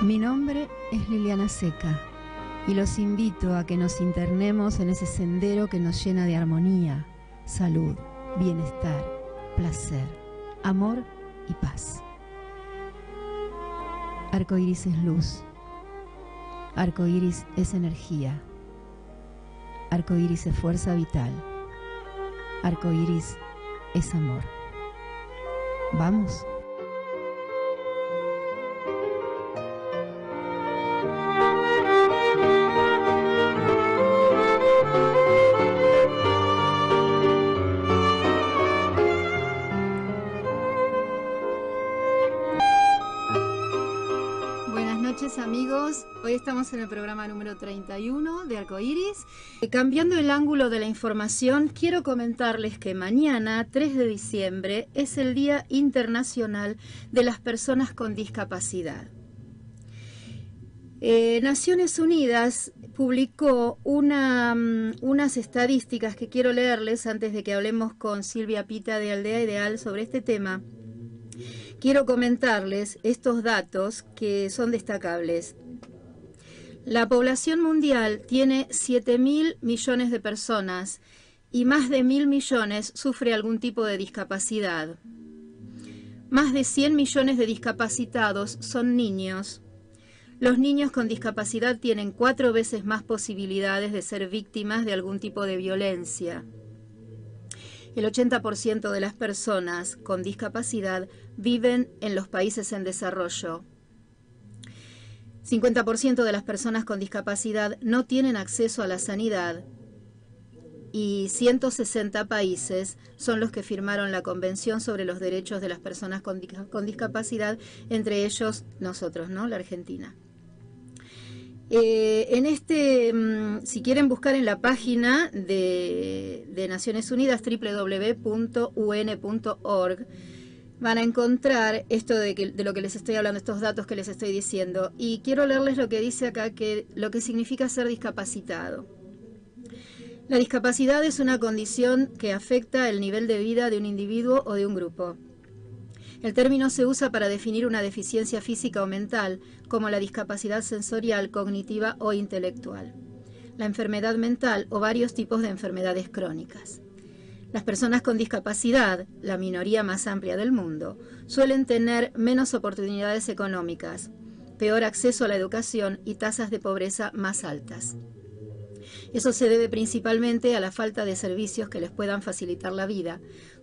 Mi nombre es Liliana Seca y los invito a que nos internemos en ese sendero que nos llena de armonía, salud, bienestar, placer, amor y paz. Arcoíris es luz, arcoíris es energía, arcoíris es fuerza vital, arcoíris es amor. ¿Vamos? Amigos, hoy estamos en el programa número 31 de Arcoíris. Cambiando el ángulo de la información, quiero comentarles que mañana, 3 de diciembre, es el Día Internacional de las Personas con Discapacidad. Naciones Unidas publicó unas estadísticas que quiero leerles antes de que hablemos con Silvia Pita de Aldea Ideal sobre este tema. Quiero comentarles estos datos que son destacables. La población mundial tiene 7.000 millones de personas y más de 1.000 millones sufre algún tipo de discapacidad. Más de 100 millones de discapacitados son niños. Los niños con discapacidad tienen 4 veces más posibilidades de ser víctimas de algún tipo de violencia. El 80% de las personas con discapacidad viven en los países en desarrollo. 50% de las personas con discapacidad no tienen acceso a la sanidad y 160 países son los que firmaron la Convención sobre los Derechos de las Personas con Discapacidad, entre ellos nosotros, ¿no? La Argentina. Si quieren buscar en la página de Naciones Unidas, www.un.org, van a encontrar esto de lo que les estoy hablando, estos datos que les estoy diciendo. Y quiero leerles lo que dice acá, lo que significa ser discapacitado. La discapacidad es una condición que afecta el nivel de vida de un individuo o de un grupo. El término se usa para definir una deficiencia física o mental, como la discapacidad sensorial, cognitiva o intelectual, la enfermedad mental o varios tipos de enfermedades crónicas. Las personas con discapacidad, la minoría más amplia del mundo, suelen tener menos oportunidades económicas, peor acceso a la educación y tasas de pobreza más altas. Eso se debe principalmente a la falta de servicios que les puedan facilitar la vida,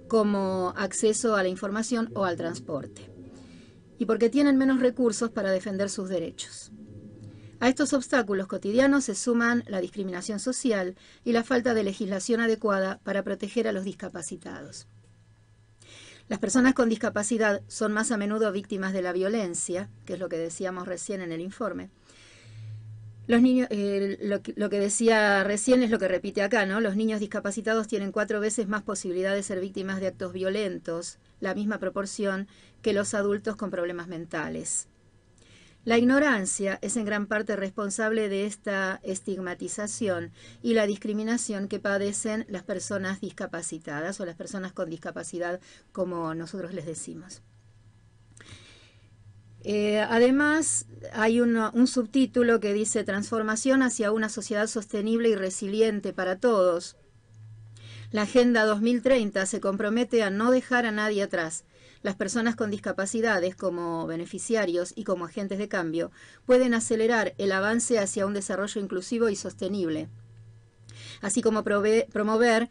como acceso a la información o al transporte, y porque tienen menos recursos para defender sus derechos. A estos obstáculos cotidianos se suman la discriminación social y la falta de legislación adecuada para proteger a los discapacitados. Las personas con discapacidad son más a menudo víctimas de la violencia, que es lo que decíamos recién en el informe. Los niños, lo que decía recién es lo que repite acá, ¿no? Los niños discapacitados tienen 4 veces más posibilidad de ser víctimas de actos violentos, la misma proporción que los adultos con problemas mentales. La ignorancia es en gran parte responsable de esta estigmatización y la discriminación que padecen las personas discapacitadas o las personas con discapacidad, como nosotros les decimos. Además, hay un subtítulo que dice Transformación hacia una sociedad sostenible y resiliente para todos. La Agenda 2030 se compromete a no dejar a nadie atrás. Las personas con discapacidades, como beneficiarios y como agentes de cambio, pueden acelerar el avance hacia un desarrollo inclusivo y sostenible, así como promover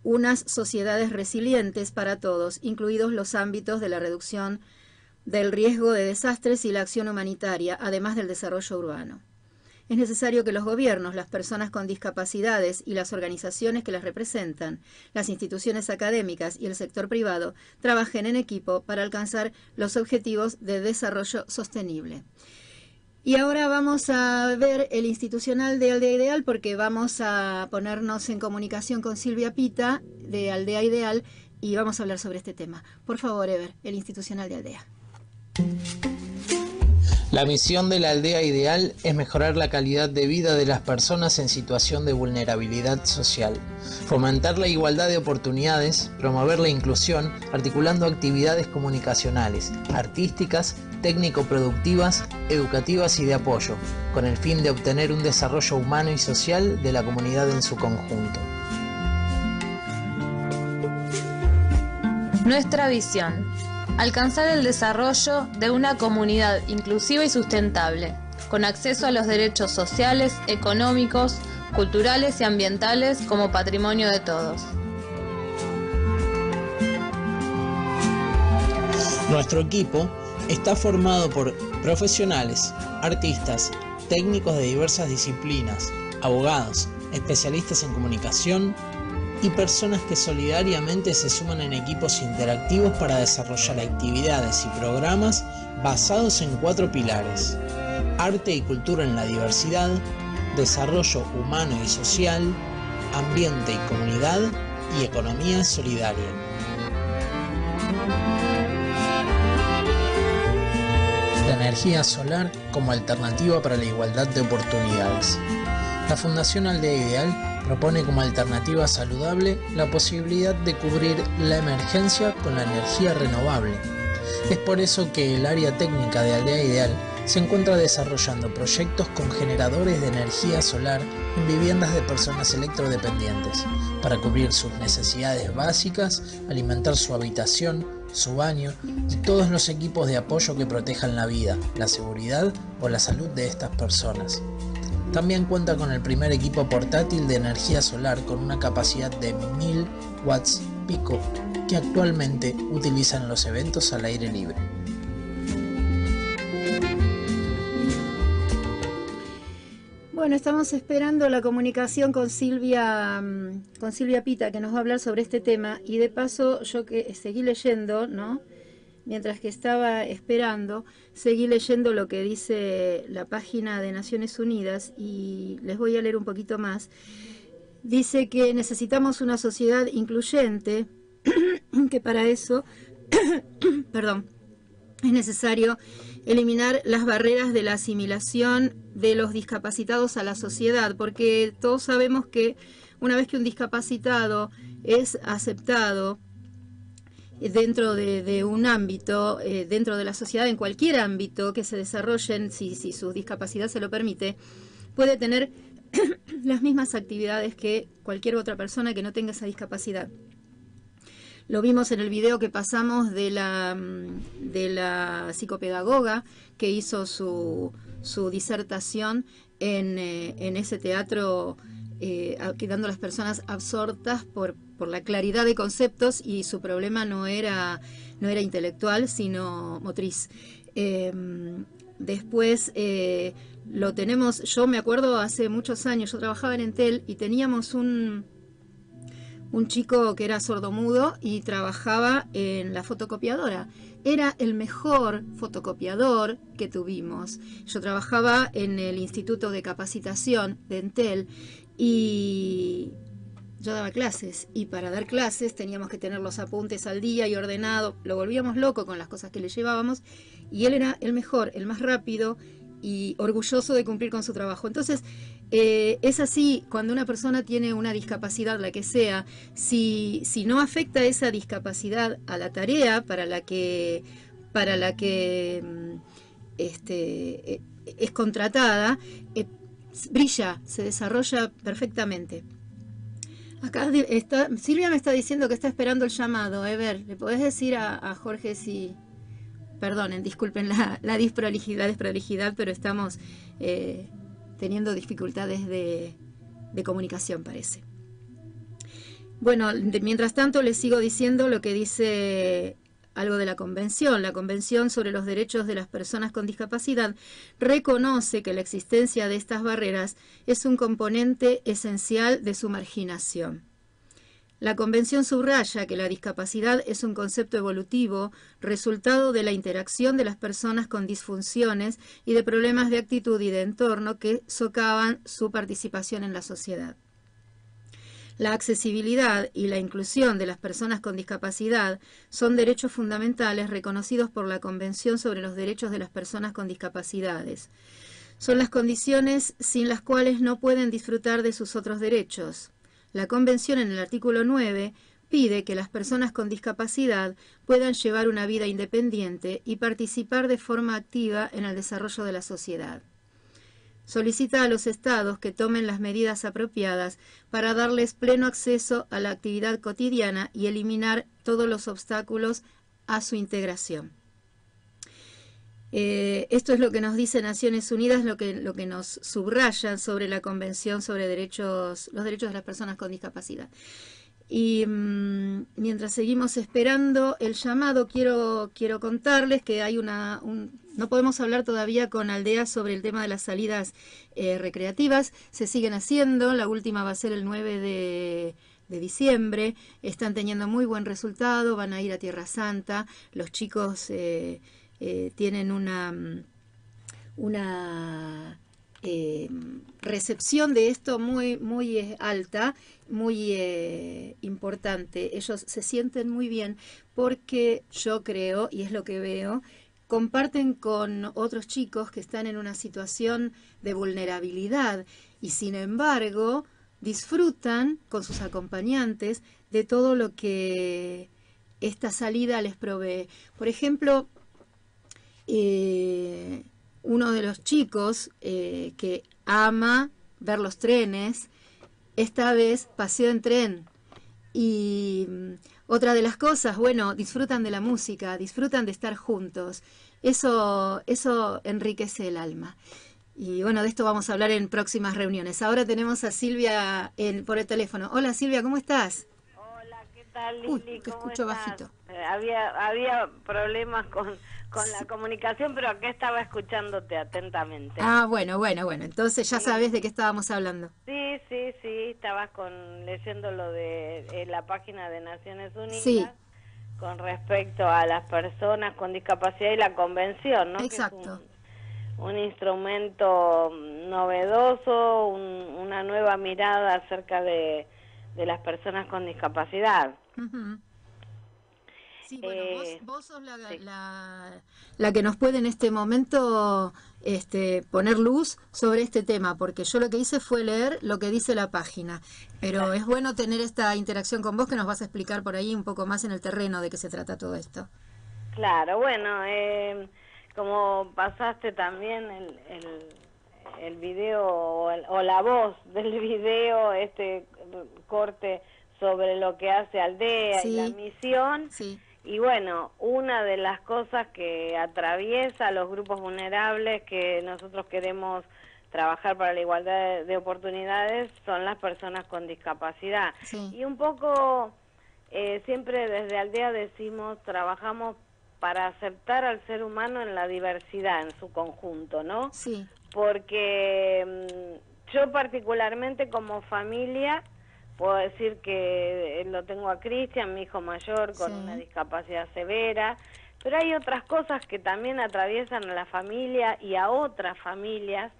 unas sociedades resilientes para todos, incluidos los ámbitos de la reducción del riesgo de desastres y la acción humanitaria, además del desarrollo urbano. Es necesario que los gobiernos, las personas con discapacidades y las organizaciones que las representan, las instituciones académicas y el sector privado trabajen en equipo para alcanzar los objetivos de desarrollo sostenible. Y ahora vamos a ver el institucional de Aldea Ideal, porque vamos a ponernos en comunicación con Silvia Pita de Aldea Ideal y vamos a hablar sobre este tema. Por favor, Ever, el institucional de Aldea. La misión de la aldea ideal es mejorar la calidad de vida de las personas en situación de vulnerabilidad social, fomentar la igualdad de oportunidades, promover la inclusión, articulando actividades comunicacionales, artísticas, técnico-productivas, educativas y de apoyo, con el fin de obtener un desarrollo humano y social de la comunidad en su conjunto. Nuestra visión: alcanzar el desarrollo de una comunidad inclusiva y sustentable, con acceso a los derechos sociales, económicos, culturales y ambientales como patrimonio de todos. Nuestro equipo está formado por profesionales, artistas, técnicos de diversas disciplinas, abogados, especialistas en comunicación y personas que solidariamente se suman en equipos interactivos para desarrollar actividades y programas basados en 4 pilares: arte y cultura en la diversidad, desarrollo humano y social, ambiente y comunidad y economía solidaria. La energía solar como alternativa para la igualdad de oportunidades. La Fundación Aldea Ideal propone como alternativa saludable la posibilidad de cubrir la emergencia con la energía renovable. Es por eso que el área técnica de Aldea Ideal se encuentra desarrollando proyectos con generadores de energía solar en viviendas de personas electrodependientes, para cubrir sus necesidades básicas, alimentar su habitación, su baño y todos los equipos de apoyo que protejan la vida, la seguridad o la salud de estas personas. También cuenta con el primer equipo portátil de energía solar con una capacidad de 1000 watts pico que actualmente utilizan los eventos al aire libre. Bueno, estamos esperando la comunicación con Silvia Pita, que nos va a hablar sobre este tema, y de paso yo que seguí leyendo, ¿no? Mientras que estaba esperando, seguí leyendo lo que dice la página de Naciones Unidas y les voy a leer un poquito más. Dice que necesitamos una sociedad incluyente, que para eso, perdón, es necesario eliminar las barreras de la asimilación de los discapacitados a la sociedad, porque todos sabemos que una vez que un discapacitado es aceptado dentro de un ámbito, dentro de la sociedad, en cualquier ámbito que se desarrollen, si su discapacidad se lo permite, puede tener las mismas actividades que cualquier otra persona que no tenga esa discapacidad. Lo vimos en el video que pasamos de la psicopedagoga que hizo su disertación en ese teatro, quedando las personas absortas por la claridad de conceptos, y su problema no era intelectual, sino motriz. Después lo tenemos, yo me acuerdo hace muchos años, yo trabajaba en Entel y teníamos un chico que era sordomudo y trabajaba en la fotocopiadora. Era el mejor fotocopiador que tuvimos. Yo trabajaba en el Instituto de Capacitación de Entel y yo daba clases, y para dar clases teníamos que tener los apuntes al día y ordenado. Lo volvíamos loco con las cosas que le llevábamos, y él era el mejor, el más rápido y orgulloso de cumplir con su trabajo. Entonces, es así cuando una persona tiene una discapacidad, la que sea, si no afecta esa discapacidad a la tarea para la que es contratada, brilla, se desarrolla perfectamente. Acá Silvia me está diciendo que está esperando el llamado. Ever, ¿le podés decir a Jorge si... Perdonen, disculpen la desprolijidad, pero estamos teniendo dificultades de comunicación, parece. Bueno, mientras tanto les sigo diciendo lo que dice algo de la Convención. La Convención sobre los Derechos de las Personas con Discapacidad reconoce que la existencia de estas barreras es un componente esencial de su marginación. La Convención subraya que la discapacidad es un concepto evolutivo, resultado de la interacción de las personas con disfunciones y de problemas de actitud y de entorno que socavan su participación en la sociedad. La accesibilidad y la inclusión de las personas con discapacidad son derechos fundamentales reconocidos por la Convención sobre los Derechos de las Personas con Discapacidades. Son las condiciones sin las cuales no pueden disfrutar de sus otros derechos. La Convención, en el artículo 9, pide que las personas con discapacidad puedan llevar una vida independiente y participar de forma activa en el desarrollo de la sociedad. Solicita a los estados que tomen las medidas apropiadas para darles pleno acceso a la actividad cotidiana y eliminar todos los obstáculos a su integración. Esto es lo que nos dice Naciones Unidas, lo que nos subrayan sobre la Convención sobre los derechos de las personas con discapacidad. Y mientras seguimos esperando el llamado, quiero contarles que hay no podemos hablar todavía con Aldea sobre el tema de las salidas recreativas. Se siguen haciendo, la última va a ser el 9 de diciembre. Están teniendo muy buen resultado, van a ir a Tierra Santa. Los chicos tienen una recepción de esto muy alta, muy importante. Ellos se sienten muy bien porque yo creo, y es lo que veo, comparten con otros chicos que están en una situación de vulnerabilidad y sin embargo disfrutan con sus acompañantes de todo lo que esta salida les provee. Por ejemplo, uno de los chicos que ama ver los trenes, esta vez paseó en tren. Y otra de las cosas, bueno, disfrutan de la música, disfrutan de estar juntos. Eso enriquece el alma. Y bueno, de esto vamos a hablar en próximas reuniones. Ahora tenemos a Silvia por el teléfono. Hola Silvia, ¿cómo estás? Hola, ¿qué tal, Lili? Uy, te escucho estás? bajito. Había problemas con la comunicación, pero acá estaba escuchándote atentamente. Ah, bueno. Entonces ya sabes de qué estábamos hablando. Sí, estabas leyendo lo de la página de Naciones Unidas. Sí. Con respecto a las personas con discapacidad y la convención, ¿no? Exacto. Que es un instrumento novedoso, una nueva mirada acerca de las personas con discapacidad. Uh-huh. Sí, bueno, vos sos la que nos puede en este momento poner luz sobre este tema, porque yo lo que hice fue leer lo que dice la página, pero es bueno tener esta interacción con vos que nos vas a explicar por ahí un poco más en el terreno de qué se trata todo esto. Claro, bueno, como pasaste también el video o la voz del video, corte sobre lo que hace Aldea y la misión. Sí. Y bueno, una de las cosas que atraviesa a los grupos vulnerables que nosotros queremos trabajar para la igualdad de oportunidades son las personas con discapacidad. Sí. Y un poco, siempre desde Aldea decimos, trabajamos para aceptar al ser humano en la diversidad, en su conjunto, ¿no? Sí. Porque yo particularmente como familia puedo decir que lo tengo a Cristian, mi hijo mayor, con una discapacidad severa, pero hay otras cosas que también atraviesan a la familia y a otras familias,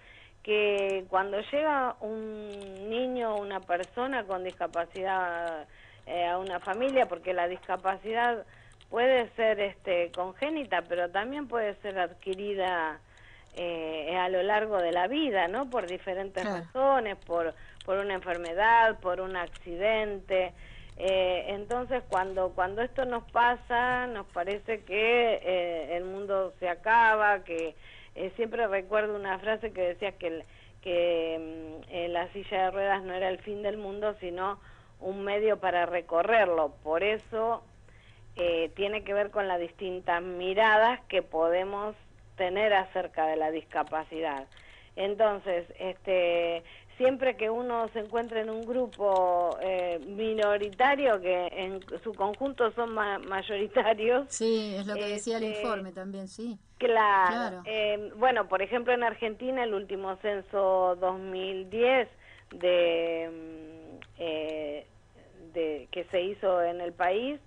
que cuando llega un niño o una persona con discapacidad a una familia, porque la discapacidad puede ser congénita, pero también puede ser adquirida a lo largo de la vida, ¿no? Por diferentes razones, por una enfermedad, por un accidente. Entonces, cuando esto nos pasa, nos parece que el mundo se acaba, que siempre recuerdo una frase que decía que la silla de ruedas no era el fin del mundo, sino un medio para recorrerlo. Por eso tiene que ver con las distintas miradas que podemos tener acerca de la discapacidad. Entonces, siempre que uno se encuentra en un grupo minoritario, que en su conjunto son mayoritarios. Sí, es lo que decía el informe también, sí. Claro. Bueno, por ejemplo, en Argentina, el último censo 2010 que se hizo en el país,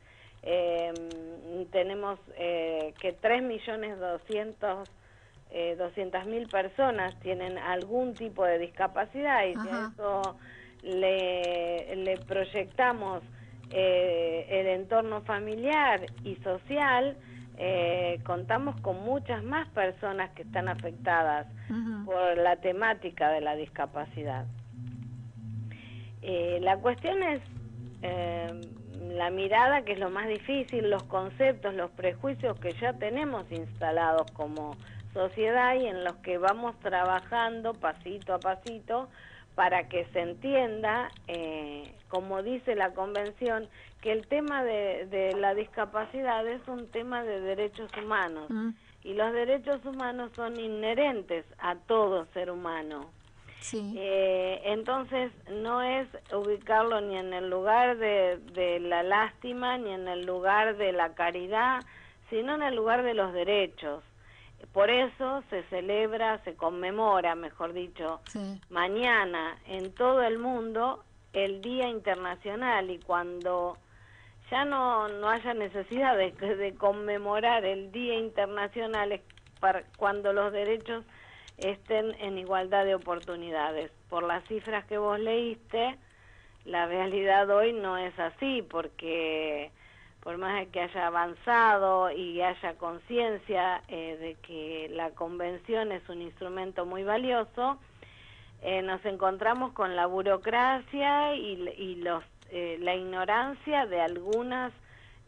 tenemos que 3.200.000 personas tienen algún tipo de discapacidad, y si a eso le proyectamos el entorno familiar y social, contamos con muchas más personas que están afectadas por la temática de la discapacidad. La cuestión es la mirada, que es lo más difícil, los conceptos, los prejuicios que ya tenemos instalados como sociedad y en los que vamos trabajando pasito a pasito para que se entienda, como dice la Convención, que el tema de la discapacidad es un tema de derechos humanos y los derechos humanos son inherentes a todo ser humano. Sí. Entonces no es ubicarlo ni en el lugar de la lástima ni en el lugar de la caridad, sino en el lugar de los derechos. Por eso se celebra, se conmemora, mejor dicho, mañana en todo el mundo el Día Internacional, y cuando ya no haya necesidad de conmemorar el Día Internacional, es cuando los derechos estén en igualdad de oportunidades. Por las cifras que vos leíste, la realidad hoy no es así, porque por más de que haya avanzado y haya conciencia de que la Convención es un instrumento muy valioso, nos encontramos con la burocracia y la ignorancia de algunas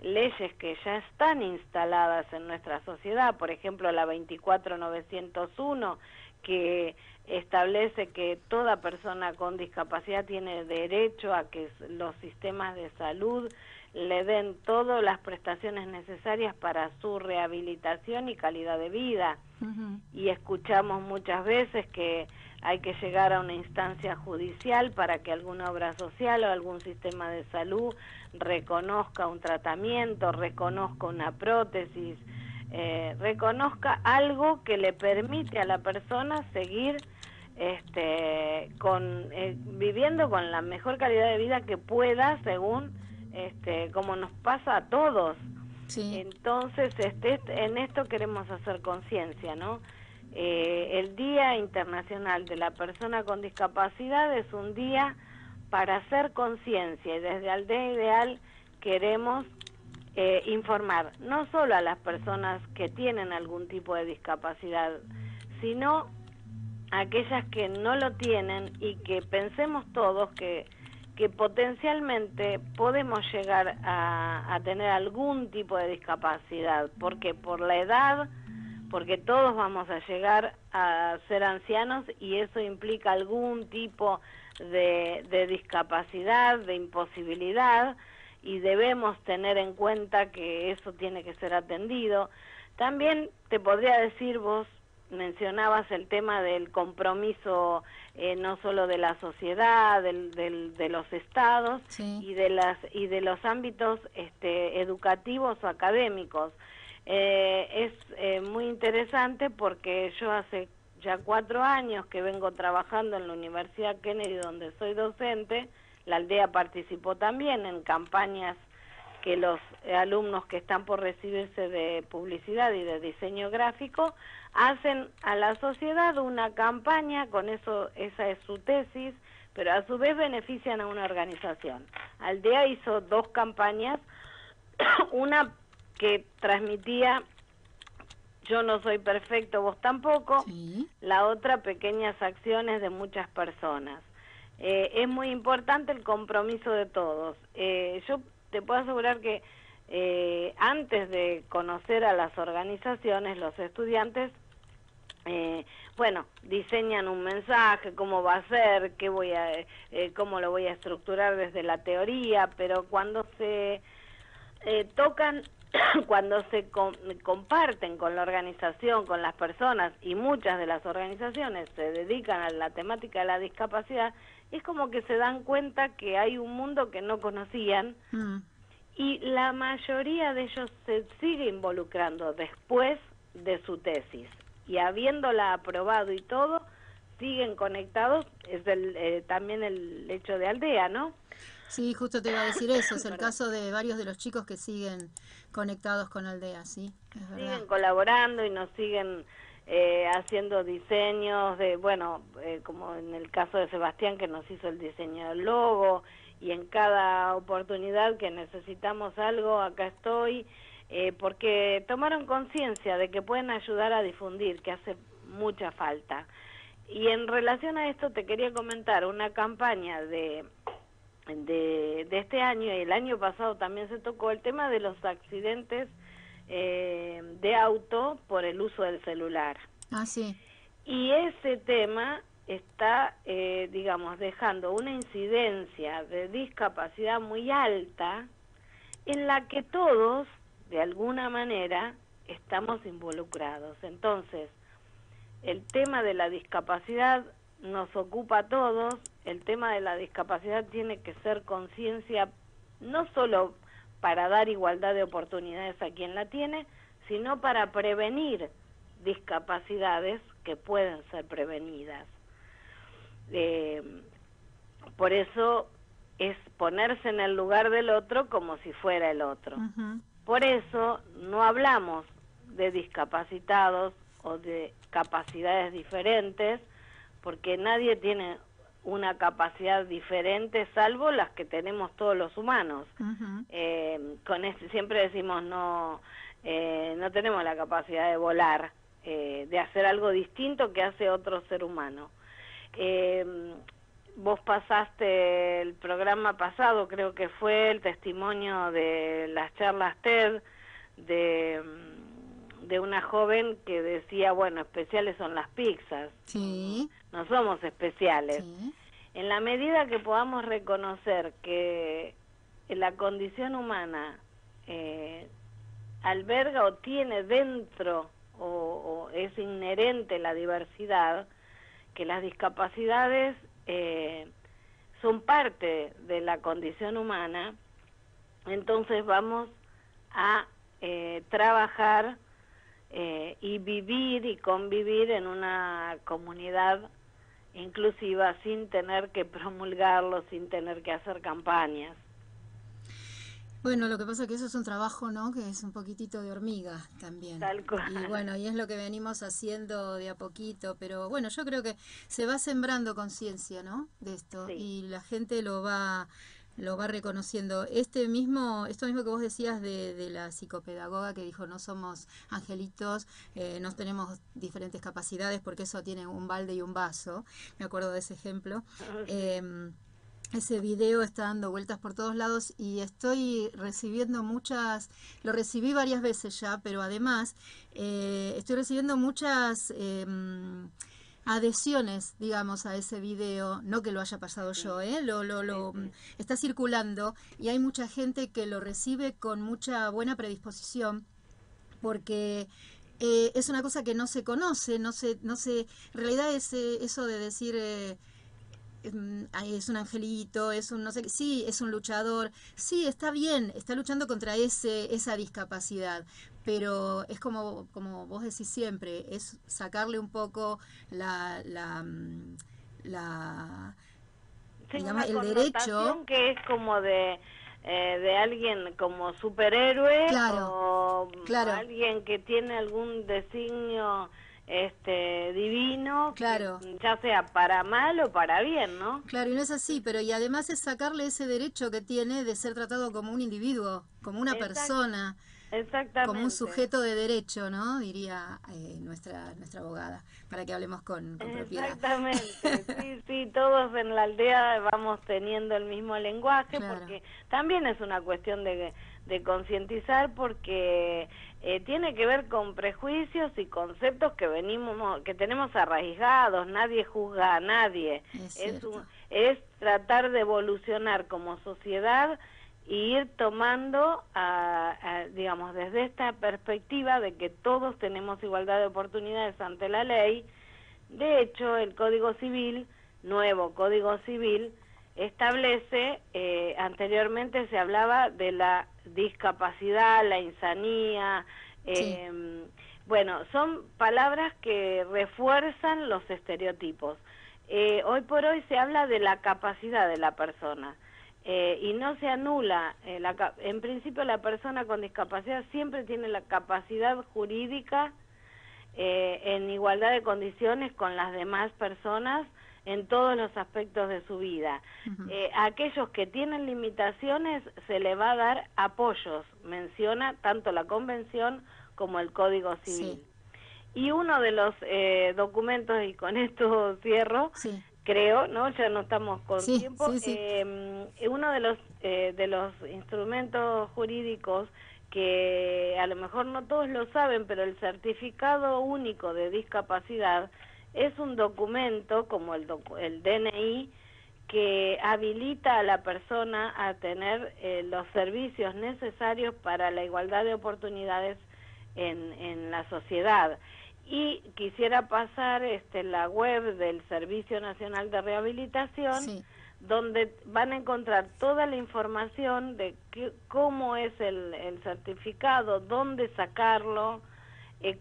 leyes que ya están instaladas en nuestra sociedad. Por ejemplo, la 24901, que establece que toda persona con discapacidad tiene derecho a que los sistemas de salud le den todas las prestaciones necesarias para su rehabilitación y calidad de vida. Y escuchamos muchas veces que hay que llegar a una instancia judicial para que alguna obra social o algún sistema de salud reconozca un tratamiento, reconozca una prótesis, reconozca algo que le permite a la persona seguir viviendo con la mejor calidad de vida que pueda, según como nos pasa a todos. Sí. Entonces, en esto queremos hacer conciencia, ¿no? El Día Internacional de la Persona con Discapacidad es un día para hacer conciencia, y desde Aldea Ideal queremos informar no solo a las personas que tienen algún tipo de discapacidad, sino a aquellas que no lo tienen, y que pensemos todos que potencialmente podemos llegar a tener algún tipo de discapacidad, porque por la edad, porque todos vamos a llegar a ser ancianos, y eso implica algún tipo de discapacidad, de imposibilidad, y debemos tener en cuenta que eso tiene que ser atendido. También te podría decir, vos mencionabas el tema del compromiso no solo de la sociedad, de los estados, sí, y de los ámbitos educativos o académicos. Es muy interesante porque yo hace ya 4 años que vengo trabajando en la Universidad Kennedy, donde soy docente. La aldea participó también en campañas que los alumnos que están por recibirse de publicidad y de diseño gráfico hacen a la sociedad una campaña, con eso, esa es su tesis, pero a su vez benefician a una organización. Aldea hizo 2 campañas, una que transmitía "Yo no soy perfecto, vos tampoco", sí, la otra "Pequeñas acciones de muchas personas". Es muy importante el compromiso de todos. Yo te puedo asegurar que antes de conocer a las organizaciones, los estudiantes, diseñan un mensaje, cómo va a ser, cómo lo voy a estructurar desde la teoría, pero cuando se tocan, cuando se comparten con la organización, con las personas, y muchas de las organizaciones se dedican a la temática de la discapacidad, es como que se dan cuenta que hay un mundo que no conocían, y la mayoría de ellos se sigue involucrando después de su tesis, y habiéndola aprobado y todo, siguen conectados. Es también el hecho de Aldea, ¿no? Sí, justo te iba a decir eso, es el caso de varios de los chicos que siguen conectados con Aldea, sí, es verdad. Siguen colaborando y nos siguen haciendo diseños de, bueno, como en el caso de Sebastián, que nos hizo el diseño del logo, y en cada oportunidad que necesitamos algo, acá estoy, porque tomaron conciencia de que pueden ayudar a difundir, que hace mucha falta. Y en relación a esto te quería comentar una campaña de este año, y el año pasado también se tocó el tema de los accidentes de auto por el uso del celular. Ah, sí. Y ese tema está, digamos, dejando una incidencia de discapacidad muy alta, en la que todos, de alguna manera, estamos involucrados. Entonces, el tema de la discapacidad nos ocupa a todos. El tema de la discapacidad tiene que ser conciencia, no solo para dar igualdad de oportunidades a quien la tiene, sino para prevenir discapacidades que pueden ser prevenidas. Por eso es ponerse en el lugar del otro como si fuera el otro. Por eso no hablamos de discapacitados o de capacidades diferentes, porque nadie tiene una capacidad diferente salvo las que tenemos todos los humanos. Siempre decimos no tenemos la capacidad de volar, de hacer algo distinto que hace otro ser humano. Vos pasaste el programa pasado, creo que fue el testimonio de las charlas TED de una joven que decía, bueno, especiales son las pizzas. Sí. No somos especiales. Sí. En la medida que podamos reconocer que la condición humana alberga o tiene dentro o es inherente la diversidad, que las discapacidades son parte de la condición humana, entonces vamos a trabajar y vivir y convivir en una comunidad inclusiva sin tener que promulgarlo, sin tener que hacer campañas. Bueno, lo que pasa es que eso es un trabajo, ¿no?, que es un poquitito de hormiga también. Tal cual. Y bueno, y es lo que venimos haciendo de a poquito, pero bueno, yo creo que se va sembrando conciencia, ¿no?, de esto, sí. Y la gente lo va reconociendo. Esto mismo que vos decías de la psicopedagoga que dijo, no somos angelitos, no tenemos diferentes capacidades porque eso tiene un balde y un vaso, me acuerdo de ese ejemplo. Ese video está dando vueltas por todos lados y estoy recibiendo lo recibí varias veces ya, pero además estoy recibiendo muchas adhesiones, digamos, a ese video, no que lo haya pasado yo, está circulando y hay mucha gente que lo recibe con mucha buena predisposición porque es una cosa que no se conoce, no se, en realidad es eso de decir es un angelito, es un no sé qué, sí, es un luchador, sí, está bien, está luchando contra esa discapacidad, pero es como vos decís siempre, es sacarle un poco digamos, el derecho, que es como de alguien como superhéroe, claro. Alguien que tiene algún designio divino, claro, ya sea para mal o para bien, ¿no? Claro, y no es así, pero y además es sacarle ese derecho que tiene de ser tratado como un individuo, como una persona, exactamente, como un sujeto de derecho, ¿no? Diría nuestra abogada, para que hablemos con propiedad. Exactamente, sí, todos en la aldea vamos teniendo el mismo lenguaje, claro. Porque también es una cuestión de concientizar, porque tiene que ver con prejuicios y conceptos que tenemos arraigados. Nadie juzga a nadie, es tratar de evolucionar como sociedad e ir tomando digamos, desde esta perspectiva de que todos tenemos igualdad de oportunidades ante la ley. De hecho, el Código Civil, nuevo Código Civil, establece, anteriormente se hablaba de la discapacidad, la insanía, sí. Bueno, son palabras que refuerzan los estereotipos. Hoy por hoy se habla de la capacidad de la persona, y no se anula, en principio la persona con discapacidad siempre tiene la capacidad jurídica en igualdad de condiciones con las demás personas en todos los aspectos de su vida. A aquellos que tienen limitaciones se le va a dar apoyos, menciona tanto la Convención como el Código Civil. Sí. Y uno de los documentos, y con esto cierro, Sí. creo, ¿no? Ya no estamos con Sí, tiempo. sí, sí. Uno de los instrumentos jurídicos que a lo mejor no todos lo saben, pero el certificado único de discapacidad es un documento como el DNI que habilita a la persona a tener los servicios necesarios para la igualdad de oportunidades en la sociedad. Y quisiera pasar la web del Servicio Nacional de Rehabilitación, Sí. donde van a encontrar toda la información de cómo es el certificado, dónde sacarlo,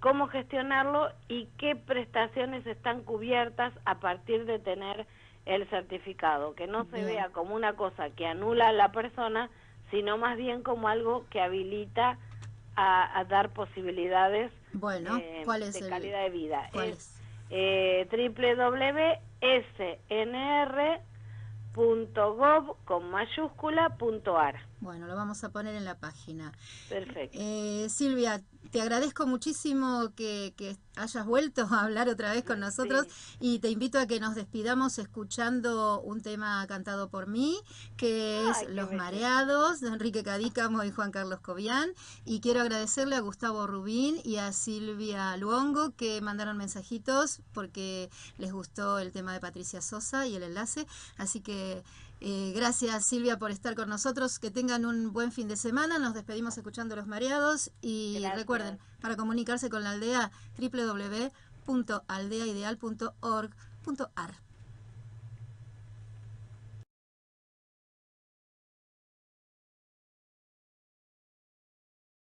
cómo gestionarlo y qué prestaciones están cubiertas a partir de tener el certificado, que no se Bien. vea como una cosa que anula a la persona, sino más bien como algo que habilita a dar posibilidades Bueno, ¿cuál es de calidad de vida. ¿Cuál es? www.snr.gov con mayúscula.ar. Bueno, lo vamos a poner en la página. Perfecto. Silvia, te agradezco muchísimo que hayas vuelto a hablar otra vez con nosotros y te invito a que nos despidamos escuchando un tema cantado por mí, que es Los Mareados, de Enrique Cadícamo y Juan Carlos Cobian. Y quiero agradecerle a Gustavo Rubín y a Silvia Luongo que mandaron mensajitos porque les gustó el tema de Patricia Sosa y el enlace. Así que gracias Silvia por estar con nosotros, que tengan un buen fin de semana, nos despedimos escuchando Los Mareados y gracias. Recuerden, para comunicarse con la aldea, www.aldeaideal.org.ar.